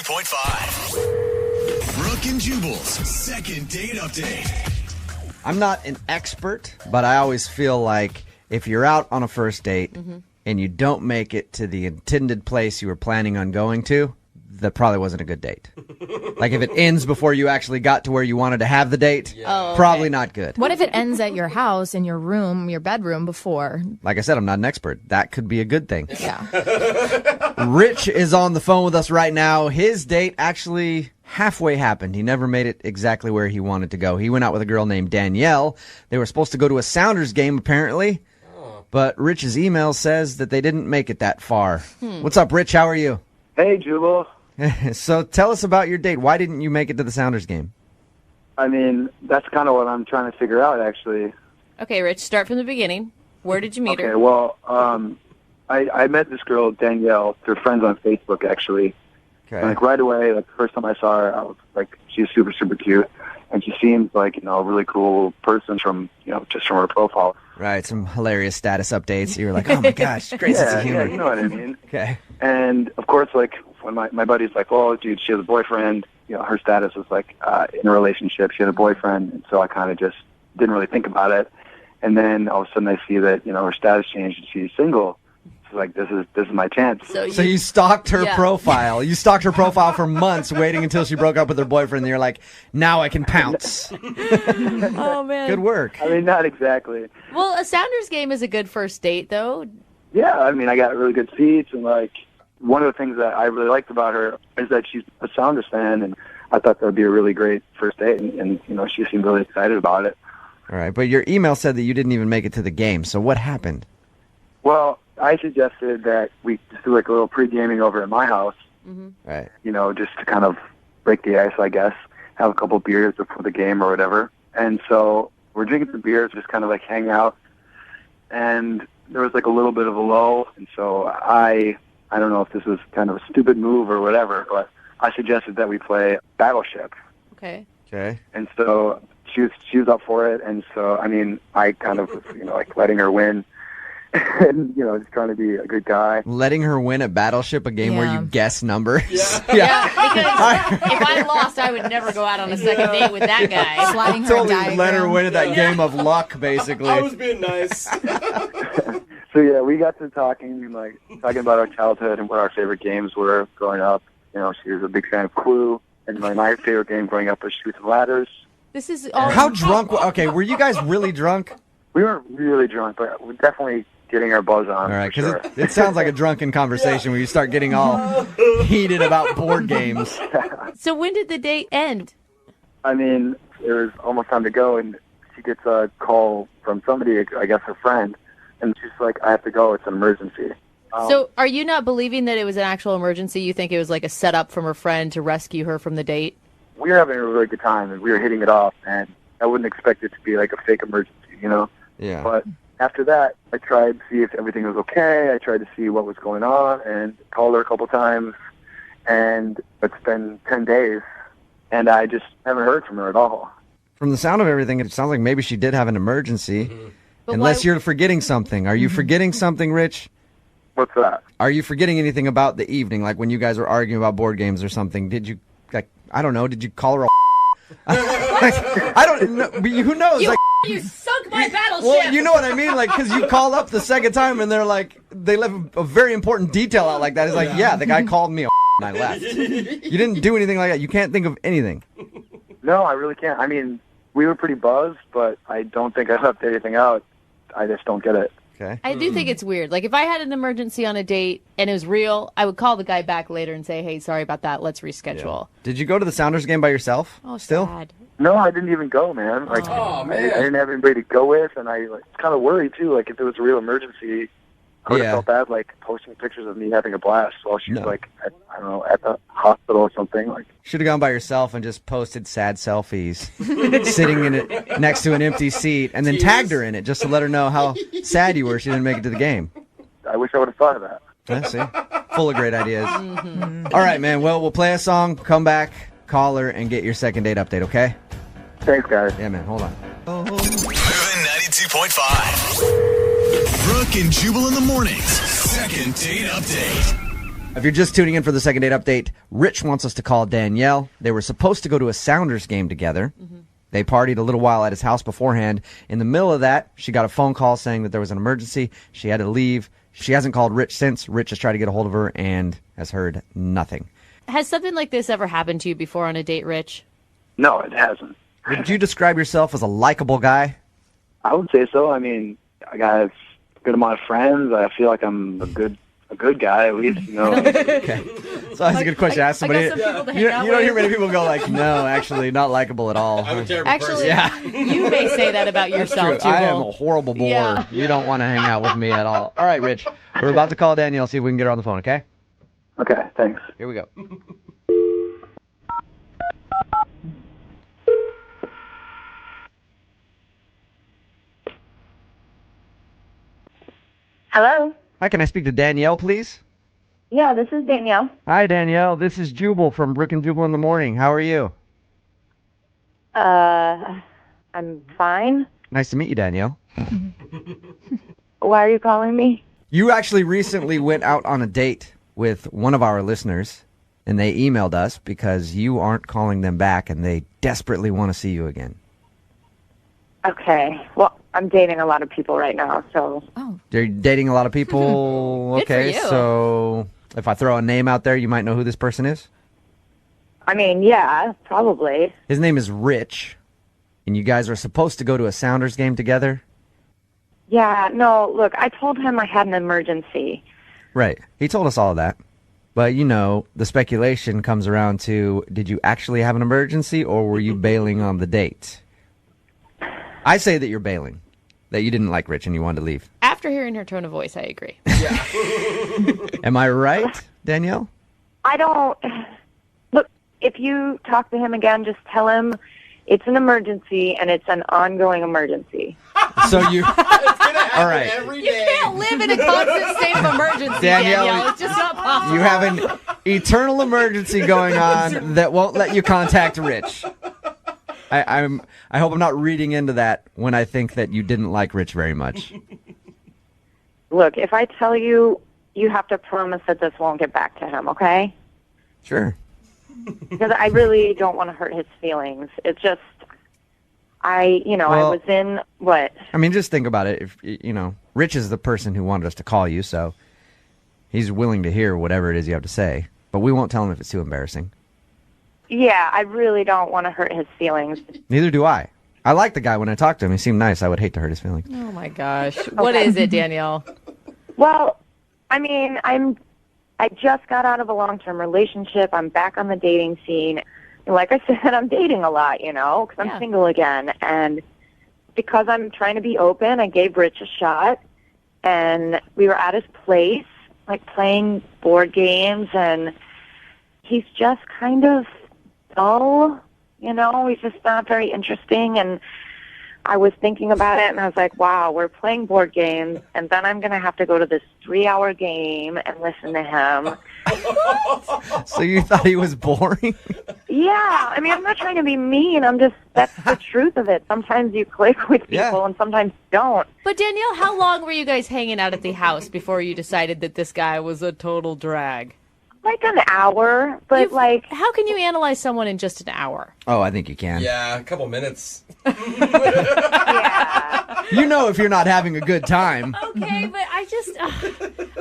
92.5. Brooke and Jubal's second date update. I'm not an expert, but I always feel like if you're out on a first date and you don't make it to the intended place you were planning on going to, that probably wasn't a good date. Like if it ends before you actually got to where you wanted to have the date, probably not good. What if it ends at your house, in your room, your bedroom before? Like I said, I'm not an expert. That could be a good thing. Yeah. Rich is on the phone with us right now. His date actually halfway happened. He never made it exactly where he wanted to go. He went out with a girl named Danielle. They were supposed to go to a Sounders game, apparently. But Rich's email says that they didn't make it that far. What's up, Rich? How are you? Hey, Jubal. So tell us about your date. Why didn't you make it to the Sounders game? I mean, that's kind of what I'm trying to figure out, actually. Okay, Rich, start from the beginning. Where did you meet her? Okay, well, I met this girl, Danielle, through friends on Facebook, actually. Okay. And, like, right away, like, the first time I saw her, I was like, she's super, super cute. And she seems like, you know, a really cool person from, you know, just from her profile. Right, some hilarious status updates. You were like, oh my gosh, great sense of humor. Yeah, you know what I mean. Okay. And, of course, like, when my buddy's like, oh, dude, she has a boyfriend, you know, her status was, like, in a relationship. She had a boyfriend, and so I kind of just didn't really think about it. And then all of a sudden I see that, you know, her status changed and she's single. So, like, this is my chance. So you stalked her profile. You stalked her profile for months, waiting until she broke up with her boyfriend, and you're like, now I can pounce. Oh, man. Good work. I mean, not exactly. Well, a Sounders game is a good first date, though. Yeah, I mean, I got really good seats, and, like, one of the things that I really liked about her is that she's a Sounders fan, and I thought that would be a really great first date, and you know, she seemed really excited about it. All right, but your email said that you didn't even make it to the game, so what happened? Well, I suggested that we just do, like, a little pre-gaming over at my house, Right. you know, just to kind of break the ice, I guess, have a couple beers before the game or whatever. And so we're drinking some beers, just kind of, like, hang out, and there was, like, a little bit of a lull, and so I don't know if this was kind of a stupid move or whatever, but I suggested that we play Battleship. Okay. Okay. And so she was up for it, and so, I mean, I kind of was, you know, like, letting her win, and, you know, just trying to be a good guy. Letting her win at Battleship, a game where you guess numbers. Yeah, because if I lost, I would never go out on a second date with that guy. Sliding her Totally diagram. let her win at that game of luck, basically. I was being nice. So, yeah, we got to talking about our childhood and what our favorite games were growing up. You know, she was a big fan of Clue, and my favorite game growing up was Chutes and Ladders. This is all. How drunk? Okay, were you guys really drunk? We weren't really drunk, but we're definitely getting our buzz on. All right, for because sure. it sounds like a drunken conversation where you start getting all heated about board games. So when did the date end? I mean, it was almost time to go, and she gets a call from somebody, I guess her friend, and she's like, I have to go, it's an emergency. So are you not believing that it was an actual emergency? You think it was like a setup from her friend to rescue her from the date? We were having a really good time, and we were hitting it off, and I wouldn't expect it to be like a fake emergency, you know? Yeah. But after that, I tried to see if everything was okay. I tried to see what was going on, and called her a couple times, and it's been 10 days, and I just haven't heard from her at all. From the sound of everything, it sounds like maybe she did have an emergency. But Unless why- you're forgetting something. Are you forgetting something, Rich? What's that? Are you forgetting anything about the evening? Like when you guys were arguing about board games or something? Did you, like, I don't know, did you call her a I don't know. Who knows? You, Like, you sunk my battleship! well, you know what I mean? Like, because you call up the second time and they're like, they left a very important detail out like that. It's like, yeah, the guy called me a and I left. You didn't do anything like that. You can't think of anything. No, I really can't. I mean, we were pretty buzzed, but I don't think I left anything out. I just don't get it. Okay. I do think it's weird. Like, if I had an emergency on a date and it was real, I would call the guy back later and say, hey, sorry about that. Let's reschedule. Did you go to the Sounders game by yourself? Oh, Still? sad. No, I didn't even go, man. Like, Oh, man. I didn't have anybody to go with, and I was kind of worried, too. Like, if it was a real emergency, I would have felt bad, like, posting pictures of me having a blast while she's, like, I don't know, at the hospital or something. Like, Should have gone by yourself and just posted sad selfies, sitting in it next to an empty seat, and then tagged her in it just to let her know how sad you were she didn't make it to the game. I wish I would have thought of that. Yeah, see? Full of great ideas. All right, man. Well, we'll play a song, come back, call her, and get your second date update, okay? Thanks, guys. Yeah, man. Hold on. Moving 92.5. Brooke and Jubal in the mornings. Second date update. If you're just tuning in for the second date update, Rich wants us to call Danielle. They were supposed to go to a Sounders game together. Mm-hmm. They partied a little while at his house beforehand. In the middle of that, she got a phone call saying that there was an emergency. She had to leave. She hasn't called Rich since. Rich has tried to get a hold of her and has heard nothing. Has something like this ever happened to you before on a date, Rich? No, it hasn't. Would you describe yourself as a likable guy? I would say so. I mean, I got a good amount of friends. I feel like I'm a good guy, at least, you know. Okay. So that's a good question to ask somebody. I got some people to hang You out don't hear with. many people go like, no, actually, not likable at all. I'm a terrible Actually, person. you may say that about yourself, True. I am a Jubal. horrible bore. Yeah. You don't want to hang out with me at all. All right, Rich. We're about to call Danielle, see if we can get her on the phone, okay? Okay, thanks. Here we go. Hello? Hi, can I speak to Danielle, please? Yeah, this is Danielle. Hi, Danielle. This is Jubal from Brook and Jubal in the Morning. How are you? I'm fine. Nice to meet you, Danielle. Why are you calling me? You actually recently went out on a date with one of our listeners, and they emailed us because you aren't calling them back, and they desperately want to see you again. Okay. Well, I'm dating a lot of people right now, so... You're dating a lot of people. Good for Okay, you. so if I throw a name out there, you might know who this person is? I mean, yeah, probably. His name is Rich, and you guys are supposed to go to a Sounders game together? Yeah, no, look, I told him I had an emergency. Right. He told us all of that. But, you know, the speculation comes around to, did you actually have an emergency, or were you bailing on the date? I say that you're bailing, that you didn't like Rich and you wanted to leave. After hearing her tone of voice, I agree. Am I right, Danielle? I don't... Look, if you talk to him again, just tell him it's an emergency and it's an ongoing emergency. So you... All right. Every You day. can't live in a constant state of emergency, Danielle, It's just not possible. You have an eternal emergency going on that won't let you contact Rich. I hope I'm not reading into that when I think that you didn't like Rich very much. Look, if I tell you, you have to promise that this won't get back to him, okay? Sure. Because I really don't want to hurt his feelings. It's just, I Well- was in, what? I mean, just think about it. If you know, Rich is the person who wanted us to call you, so he's willing to hear whatever it is you have to say. But we won't tell him if it's too embarrassing. Yeah, I really don't want to hurt his feelings. Neither do I. I like the guy when I talked to him. He seemed nice. I would hate to hurt his feelings. Oh, my gosh. What is it, Danielle? Well, I mean, I just got out of a long-term relationship. I'm back on the dating scene. And like I said, I'm dating a lot, because I'm Yeah. single again. And because I'm trying to be open, I gave Rich a shot. And we were at his place, like playing board games. And he's just kind of dull, He's just not very interesting. And I was thinking about it, and I was like, wow, we're playing board games, and then I'm going to have to go to this 3-hour game and listen to him. So you thought he was boring? Yeah, I mean, I'm not trying to be mean. That's the truth of it. Sometimes you click with people, Yeah. and sometimes you don't. But, Danielle, how long were you guys hanging out at the house before you decided that this guy was a total drag? Like an hour, but How can you analyze someone in just an hour? Oh, I think you can. Yeah, a couple minutes. yeah. You know if you're not having a good time. Okay, but I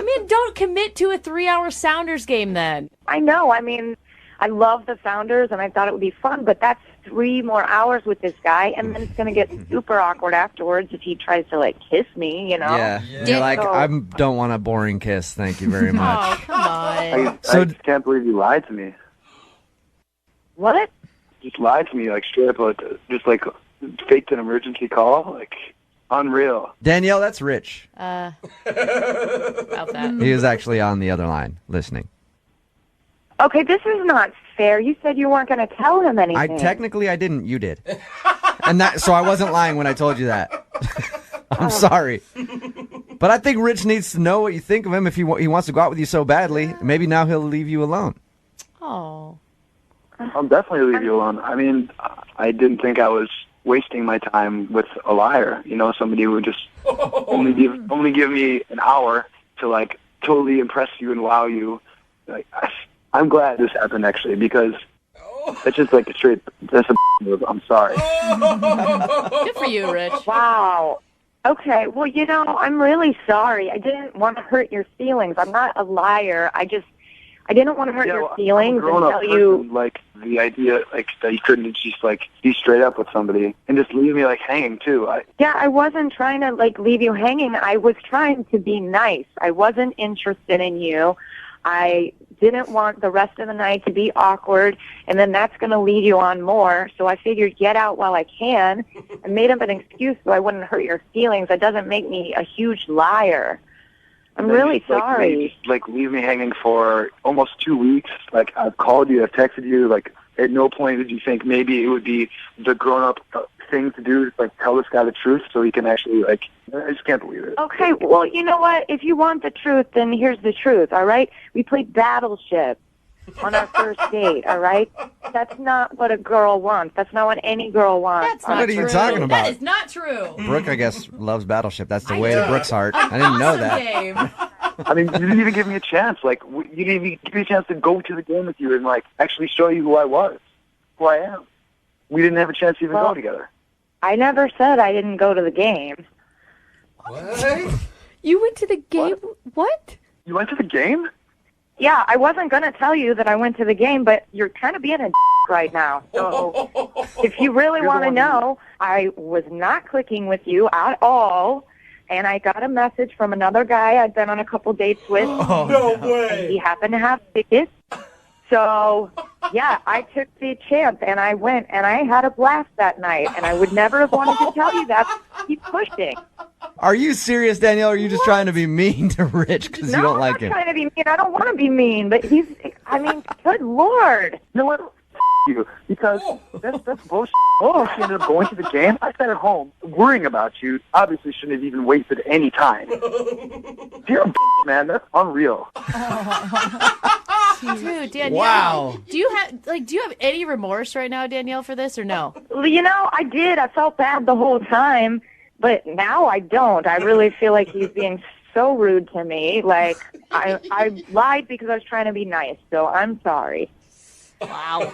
mean, don't commit to a 3-hour Sounders game then. I know. I mean, I love the Sounders, and I thought it would be fun, but that's 3 more hours with this guy, and then it's going to get super awkward afterwards if he tries to, kiss me, Yeah. You're like, So- I don't want a boring kiss. Thank you very much. Oh, come on. I just can't believe you lied to me. What? Just lied to me, straight up, faked an emergency call, unreal. Danielle, that's Rich. About that. He is actually on the other line listening. Okay, this is not fair. You said you weren't going to tell him anything. I didn't. You did. So I wasn't lying when I told you that. I'm sorry. But I think Rich needs to know what you think of him if he wants to go out with you so badly. Maybe now he'll leave you alone. Oh. I'll definitely leave you alone. I mean, I didn't think I was wasting my time with a liar. Somebody who would just only give me an hour to totally impress you and wow you, like, I'm glad this happened actually because it's just like that's a move. I'm sorry. Good for you, Rich. Wow. Okay. Well, I'm really sorry. I didn't want to hurt your feelings. I'm not a liar. I didn't want to hurt your feelings and tell you. Like the idea, like that you couldn't just like be straight up with somebody and just leave me like hanging too. I wasn't trying to like leave you hanging. I was trying to be nice. I wasn't interested in you. I didn't want the rest of the night to be awkward, and then that's going to lead you on more. So I figured get out while I can. I made up an excuse so I wouldn't hurt your feelings. That doesn't make me a huge liar. I'm really sorry. Just leave me hanging for almost 2 weeks. Like, I've called you, I've texted you. Like, at no point did you think maybe it would be the grown-up thing to do, to tell this guy the truth so he can actually, I just can't believe it. Okay, well, you know what? If you want the truth, then here's the truth, all right? We played Battleship on our first date, all right? That's not what a girl wants. That's not what any girl wants. That's not What are true. you talking about? That is not true. Brooke, I guess, loves Battleship. That's the way to Brooke's heart. I didn't know that. Game. I mean, you didn't even give me a chance. You didn't even give me a chance to go to the game with you and, actually show you who I was, who I am. We didn't have a chance to even go together. I never said I didn't go to the game. What? You went to the game? What? You went to the game? Yeah, I wasn't going to tell you that I went to the game, but you're kind of being a right now. So if you really want to know, I was not clicking with you at all, and I got a message from another guy I'd been on a couple dates with. No way. He happened to have tickets. So, yeah, I took the chance, and I went, and I had a blast that night, and I would never have wanted to tell you that. Keep pushing. Are you serious, Danielle, or are you just trying to be mean to Rich because you don't like him? I'm not trying to be mean. I don't want to be mean, but good Lord. You know what? You, because that's bullshit. Oh, she ended up going to the game. I sat at home worrying about you. Obviously, shouldn't have even wasted any time. You're a man. That's unreal. Dude, Danielle. Wow. Do you have any remorse right now, Danielle, for this or no? I did. I felt bad the whole time, but now I don't. I really feel like he's being so rude to me. I lied because I was trying to be nice, so I'm sorry. Wow.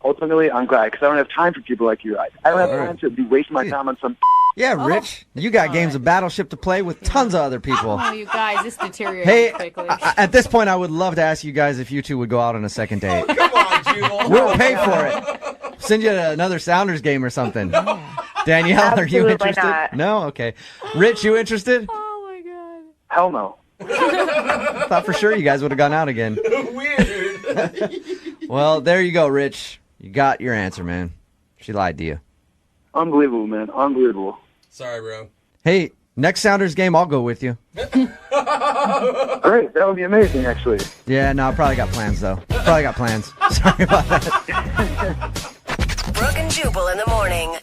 Ultimately, I'm glad because I don't have time for people like you. I don't have time to be wasting my time on some. Yeah, Rich, you got games of Battleship to play with tons of other people. Oh, you guys, this deteriorates Hey, quickly. at this point, I would love to ask you guys if you two would go out on a second date. Come on, Jubal. We'll pay for it. Send you to another Sounders game or something. Danielle, are you Absolutely interested? not. No? Okay. Rich, you interested? Oh, my God. Hell no. I thought for sure you guys would have gone out again. Weird. Well, there you go, Rich. You got your answer, man. She lied to you. Unbelievable, man. Unbelievable. Sorry, bro. Hey, next Sounders game, I'll go with you. Great. That would be amazing, actually. Yeah, no, I probably got plans, though. Sorry about that. Brooke and Jubal in the morning.